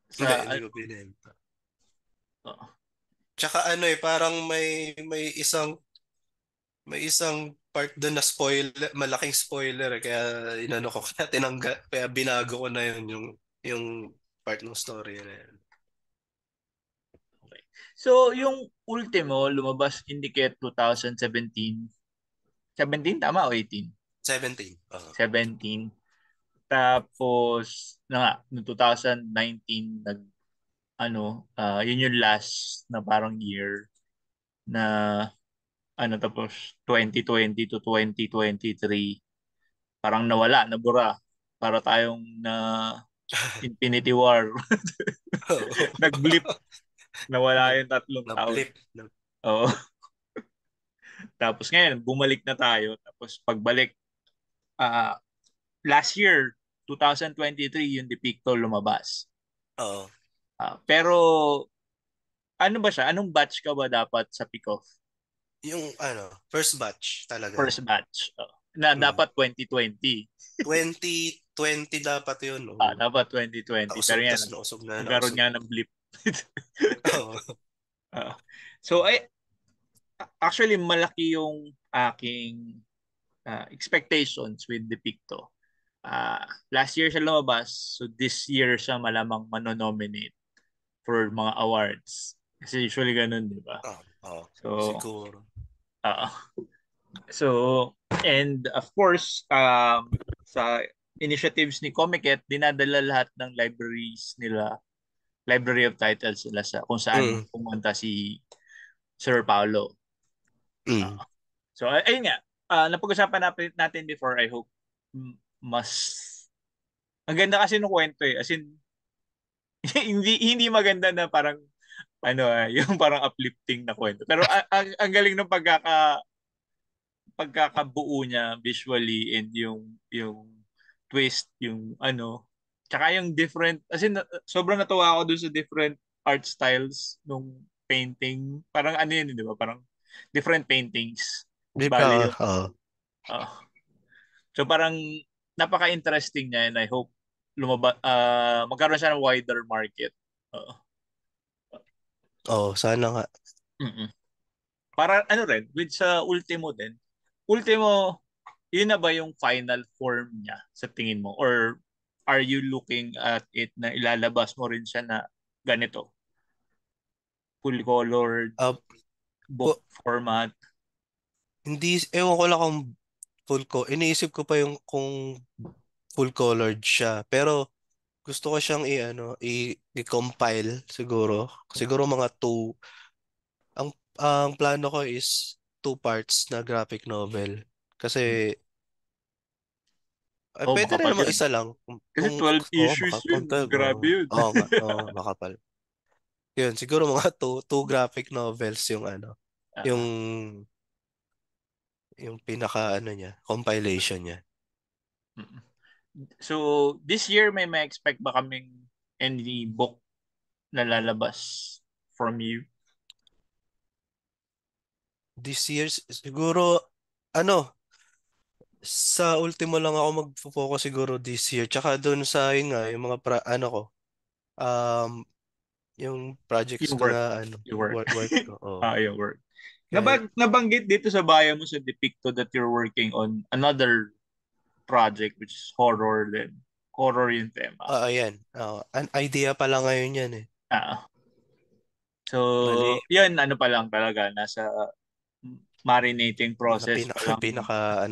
Hindi, sa hindi ko binenta. oh. Tsaka parang may isang part doon na spoiler, malaking spoiler kaya inano ko kaya kaya binago ko na yung part ng story na yun. Okay. So yung ultimo lumabas Indicate 2017. 17 tama o 18? 17. 17. Tapos na nga, no 2019 yun yung last na parang year na tapos 2020 to 2023 parang nawala, nabura. Para tayong na Infinity War. Oo. Nag-blip, nawala Nag, yung 3 taon. na-blip. Oo. Tapos ngayon, bumalik na tayo. Tapos pagbalik, ah last year, 2023, yung Depicto lumabas. Oo. Pero ano ba siya? Anong batch ka ba dapat sa pick-off? Yung first batch talaga. First batch. Na Mm. dapat 2020. 2020 dapat yun. Oo. Dapat 2020. Pero yan, Nausog na, nagkaroon nausog nga na. ng blip. Oo. Ah, so, actually, malaki yung aking expectations with the Picto. Last year siya lumabas, so this year siya malamang manonominate for mga awards. Kasi usually ganun, di ba? Oo. Oo. So, Siguro. uh, and of course, sa initiatives ni Comiket, dinadala lahat ng libraries nila, library of titles nila kung saan Mm. pumunta si Sir Paulo. Mm. Uh, so, ayun nga, napag-usapan natin before, I hope mas ang ganda kasi nung kwento eh. As in, hindi maganda na parang yung parang uplifting na kwento. Pero ang galing ng pagkakabuo niya visually and yung twist, yung Tsaka yung different, as in, sobrang natuwa ako dun sa different art styles nung painting. Parang ano yun, di ba? Parang different paintings. Di ba? Bali yung, Oo. uh, so parang napaka-interesting niya and I hope magkaroon siya ng wider market. Oo. Sana nga. Mm-mm. Para ano rin, with sa Ultimo din. Ultimo, yun na ba yung final form niya sa tingin mo? Or are you looking at it na ilalabas mo rin siya na ganito? Full colored Uh, book pu- format? Hindi, ewan ko lang kung iniisip ko pa yung kung full colored siya. Pero gusto ko siyang i-compile siguro. Siguro mga two. Ang plano ko is two parts na graphic novel. Kasi ay, Oh, pwede rin makapal namang yun. isa lang. Kasi 12 Baka issues kung yun. 12, Grabe yun. oo nga, makapal. Yun, siguro mga two graphic novels yung yung Ah, yung pinaka niya, compilation niya. mm. So, this year may expect ba kaming any book na lalabas from you? This year, siguro, ano, sa ultimo lang ako mag-focus siguro this year. Tsaka doon sa, yun nga, yung mga, um, yung projects Yung ko work. na, Yung work. work ko. Oh. Yung work. Kaya, Nabanggit dito sa bio mo sa Depicto that you're working on another project which is horror din. Horror yung tema. ayan. An idea pa lang ngayon yan eh. Ah, so, Bali, yan ano pa lang talaga. Nasa marinating mga process pa lang.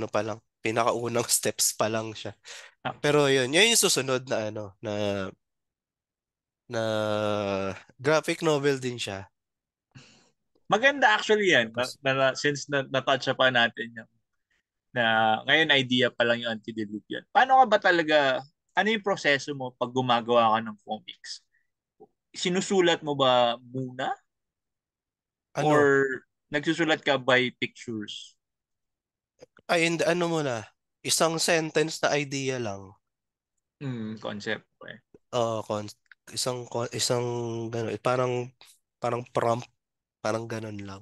pa lang, pinakaunang steps pa lang siya. Ah, Pero yun yung susunod na na graphic novel din siya. maganda actually yan. Tapos, Since na-touch pa natin yung na ngayon idea pa lang yung antediluvian. Paano ka ba talaga, ano yung proseso mo pag gumagawa ka ng comics? Sinusulat mo ba muna ano, or nagsusulat ka by pictures? hindi, muna, isang sentence na idea lang. Concept. Eh. Oo, isang gano'n, parang prompt, parang gano'n lang.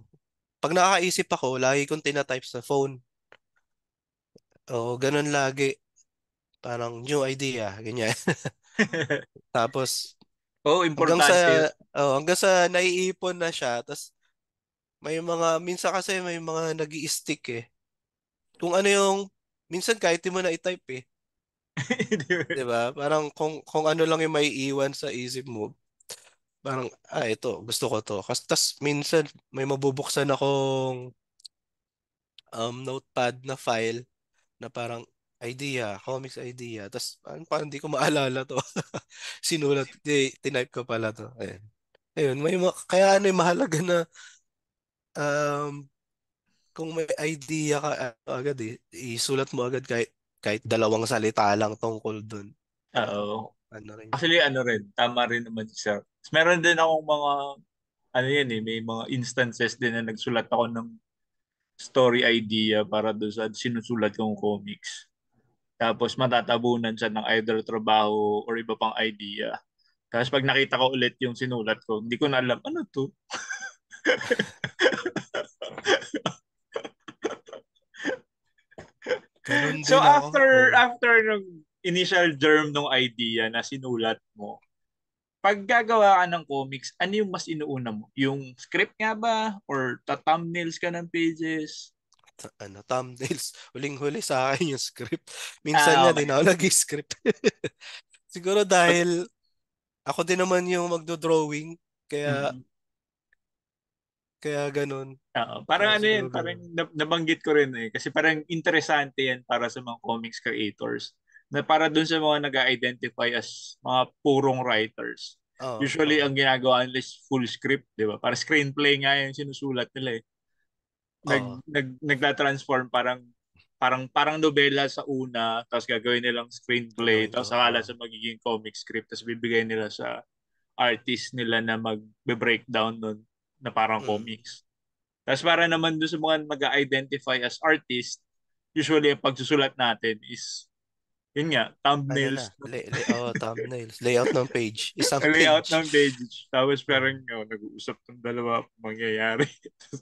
Pag nakakaisip ako, lagi kong tinatype sa phone. Oo, gano'n lagi. Parang new idea, ganyan. Tapos, Oo, hanggang sa, importante yun. hanggang sa naiipon na siya. Tapos, minsan kasi may mga nag stick eh. Kung ano yung, minsan kahit di mo na i-type eh. Di ba? Parang kung ano lang yung may iwan sa isip mo, parang, ito, gusto ko to. Kasi tas minsan may mabubuksan akong notepad na file na parang comics idea. Tas parang hindi ko maalala to. Tinype ko pala to. Ayun. Ayun, kaya mahalaga na um, kung may idea ka agad isulat mo agad kahit dalawang salita lang tungkol dun. Para Oo. rin siya. Actually, ano rin, tama rin naman siya. Meron din akong mga, ano yan eh, may mga instances din na nagsulat ako ng story idea para doon sa sinusulat kong comics. Tapos matatabunan siya ng either trabaho or iba pang idea. Tapos pag nakita ko ulit yung sinulat ko, hindi ko na alam, ano to? Ganun So din ako. after Oh. after ng initial germ ng idea na sinulat mo, pag gagawa ka ng comics, ano yung mas inuuna mo? Yung script nga ba? Or thumbnails ka ng pages? Thumbnails. Huling-huli sa akin yung script. Minsan Ah, nga okay. din ako nag-script. Siguro dahil ako din naman yung magdo-drawing. Kaya, Mm. kaya ganun. Parang Kaya ano siguro yan, parang ganun. nabanggit ko rin eh. Kasi parang interesante yan para sa mga comics creators. Na para dun sa mga nag-identify as mga purong writers. Oo, Usually, oo, ang ginagawa nila is full script, di ba? Para screenplay nga yung sinusulat nila eh. oo. Nagta-transform parang nobela sa una, tapos gagawin nilang screenplay, Gagawin ko. tapos sakala Oo. sa magiging comic script, tapos bibigay nila sa artist nila na mag-breakdown nun na parang Mm. comics. Tapos para naman doon sa mga mag-identify as artist, usually ang pagsusulat natin is Yun nga, Ano na, thumbnails ng thumbnails, layout ng page, isang layout page. ng page. Tapos parang Oh. nag-uusap ng dalawa mangyayari.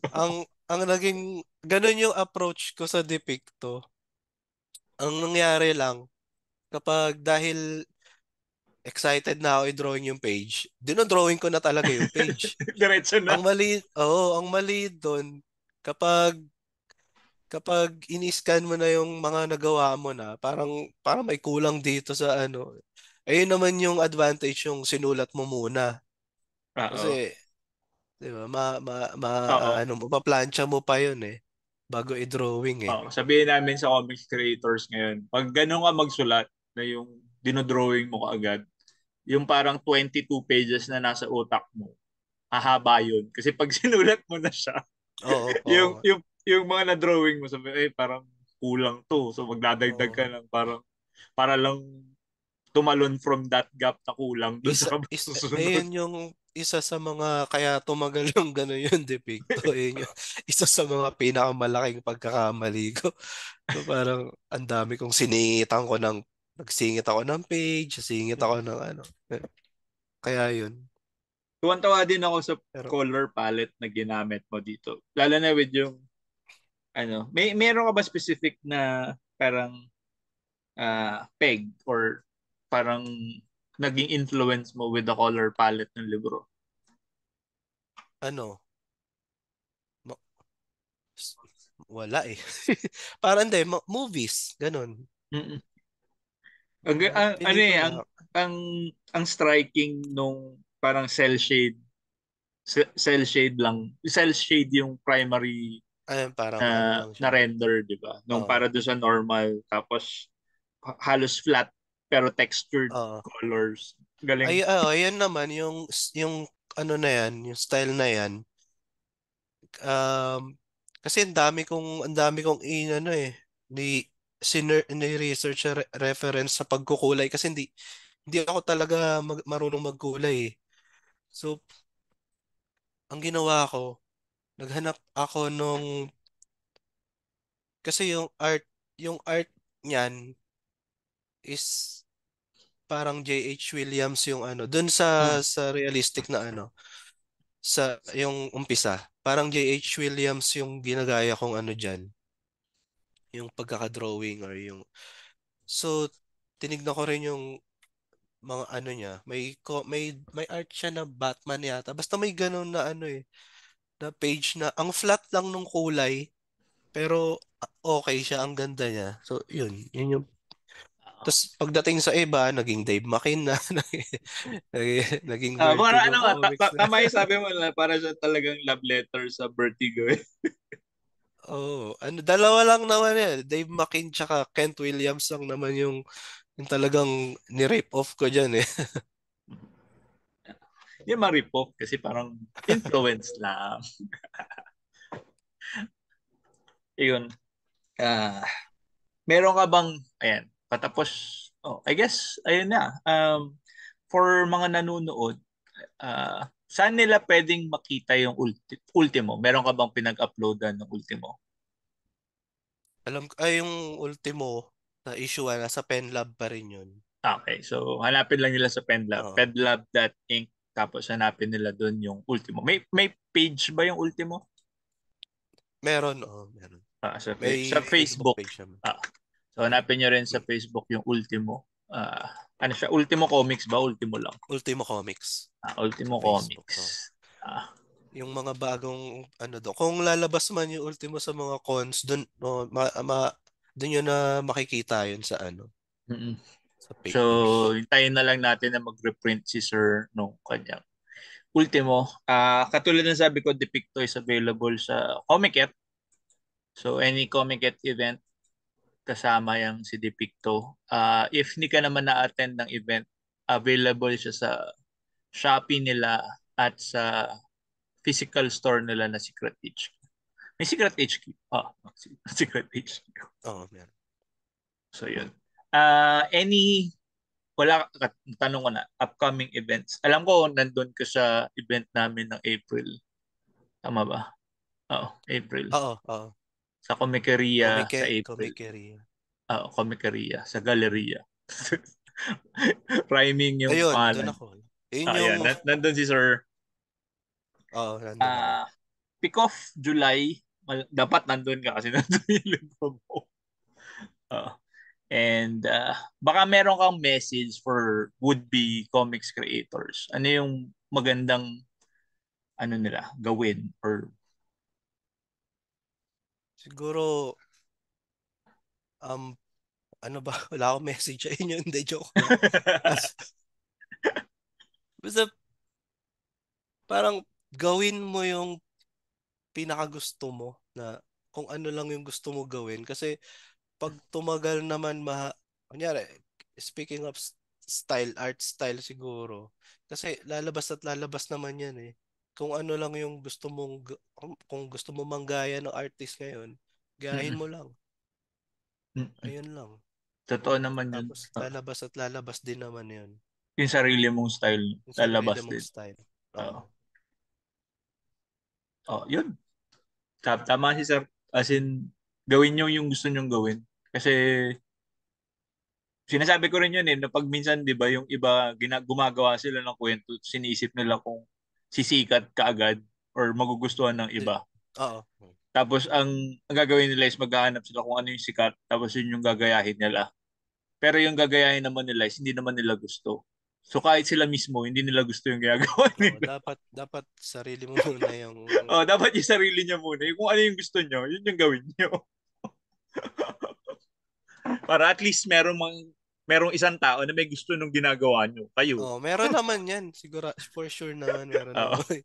Ang naging ganun yung approach ko sa Depicto. Ang nangyari lang kapag dahil excited na ako i-drawing yung page, dinodrawing ko na talaga yung page. Diretso na. Ang mali doon kapag kapag ini-scan mo na yung mga nagawa mo na, parang may kulang dito sa ano. Ayun naman yung advantage yung sinulat mo muna. Oo. Kasi, 'di ba, Oo. ano mo, paplansya mo pa yun eh bago i-drawing eh. Oo. Sabihin namin sa comics creators ngayon, pag ganun ka magsulat na yung dinodrawing mo kaagad, yung parang 22 pages na nasa utak mo, hahaba yun. Kasi pag sinulat mo na siya, Oo, yung, oo, yung, yung mga na-drawing mo, sabi, parang kulang to. So magdadagdag ka oo. ng parang, para lang tumalon from that gap na kulang dun Isa, sa is, susunod. ayun yung isa sa mga kaya tumagal yung gano'n yung Depicto. Ayun yung isa sa mga pinakamalaking pagkakamali ko. So parang ang dami kong siningitan ko ng nagsingit ako ng page, singit ako ng ano. Kaya yun. Tuwan-tawa din ako sa Pero color palette na ginamit mo dito. Lalo na with yung, meron ka ba specific na parang peg or parang naging influence mo with the color palette ng libro? ano, ma- s- wala eh. Parang hindi, movies, ganun. Mm-mm. Mga Ano eh, pelikula. ang, ang striking nung parang cell shade lang. Cell shade yung primary Ayun, parang ano na, lang na siya. render, di ba? Nung Oo. para doon sa normal, tapos halos flat pero textured Oo. colors. Galing. Ayan naman yung ano na yan, yung style na yan. Um, kasi ang dami kong inano eh ni research reference sa pagkukulay kasi hindi ako talaga marunong magkulay eh. So, ang ginawa ko, naghanap ako kasi yung art niyan is parang J.H. Williams yung ano, dun Mm. sa realistic na ano, sa yung umpisa. Parang J.H. Williams yung ginagaya kong ano diyan, yung pagkaka-drawing or yung so tinignan ko rin yung mga ano niya. May art siya na Batman yata. Basta may ganun na ano eh, na page na ang flat lang nung kulay pero okay siya, ang ganda niya. So yun yung tapos pagdating sa iba, naging Dave McKean na, naging Para Vertigo ano nga, Comics na. tama yung sabi mo na para siya talagang love letter sa Vertigo eh. Oh, ano, dalawa lang naman eh. Dave McKean tsaka Kent Williams lang naman yung talagang ni-rip off ko dyan eh. Hindi ma-rip-off kasi parang influence lang. Yun. Ah, meron ka bang, ayan, patapos, I guess, ayun na. For mga nanonood, saan nila pwedeng makita yung ultimo? Meron ka bang pinag-uploadan ng ultimo? Yung ultimo na issue, nasa PenLab pa rin yun. Okay, so hanapin lang nila sa PenLab, Oo. penlab.inc, tapos hanapin nila doon yung ultimo. May page ba yung ultimo? Meron, meron. Sa May Facebook Facebook. page naman. Ah, so hanapin nyo rin sa Mm. Facebook yung ultimo. Ano siya? Ultimo Comics ba? Ultimo lang. Ultimo Comics sa Ultimo Facebook. Oh. Comics. Ah, Yung mga bagong ano do. Kung lalabas man yung ultimo sa mga cons, doon doon yun na makikita yun sa ano, mm. sa So, page. hintayin na lang natin na mag-reprint si Sir nung kanyang ultimo. Katulad ng sabi ko, Depicto is available sa Comiket. So, any Comiket event, kasama yung si Depicto. If hindi ka naman na-attend ng event, available siya sa Shopee nila at sa physical store nila na Secret HQ. May Secret HQ. Secret HQ. Oo, meron. So, yun. Any, tanong ko na, upcoming events. Alam ko, nandun ka sa event namin ng April. Tama ba? Oo, April. Oo, oo. Sa Comiceria sa April. Comic area. Comicaria, sa Galleria. Rhyming yung Ayun, doon pangalan. ako. Yun yung, Ayan, nandun si Sir. nandun ako. Pick of July, dapat nandun ka kasi nandun yung libro mo. Ah, and baka meron kang message for would-be comics creators. Ano yung magandang ano nila gawin or Siguro, um, ano ba? Wala akong message sa inyo. Hindi, joke lang. Basta, parang gawin mo yung pinakagusto mo na kung ano lang yung gusto mo gawin. Kasi pag tumagal naman kunyari, speaking of style, art style siguro, kasi lalabas at lalabas naman yan eh. Kung ano lang yung gusto kung gusto mo manggaya ng artist ngayon, gayahin Mm-mm. mo lang. Mm-mm. Ayun lang. Totoo naman yun. Tapos lalabas at lalabas din naman yun. Yung sarili mong style Yung sarili lalabas mong din. style. Oo. Oo. Yun. Tama si Sir. As in, gawin nyo yung gusto nyong gawin. Kasi sinasabi ko rin yun eh, na pag minsan, di ba, yung iba, gumagawa sila ng kwento, sinisip nila kung sisikat kaagad or magugustuhan ng Di- iba. Oo. Tapos, ang gagawin nila is maghahanap sila kung ano yung sikat, tapos yun yung gagayahin nila. Pero yung gagayahin naman nila is hindi naman nila gusto. So, kahit sila mismo, hindi nila gusto yung ginagawa Oo, nila. dapat sarili mo muna yung Dapat yung sarili niya muna. Yung kung ano yung gusto nyo, yun yung gawin nyo. Para at least merong isang tao na may gusto nung ginagawa nyo. Kayo. meron naman yan. Siguro, for sure naman, meron Oo. naman.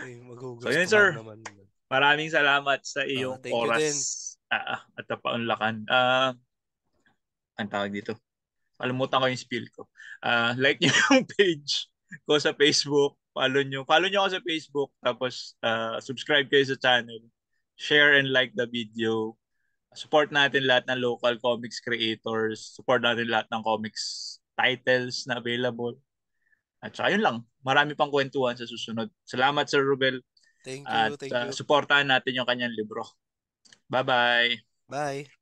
Ay, So yun magugustuhan sir, naman. maraming salamat sa iyong Thank you oras din. at paunlakan. Ang tawag dito. Kalimutan ko yung spiel ko. Like nyo yung page ko sa Facebook. Follow nyo ako sa Facebook. Tapos subscribe kayo sa channel. Share and like the video. Support natin lahat ng local comics creators. Support natin lahat ng comics titles na available. At saka yun lang. Marami pang kwentuhan sa susunod. Salamat Sir Rubel. Thank At you, thank you. supportahan natin yung kanyang libro. Bye-bye! Bye.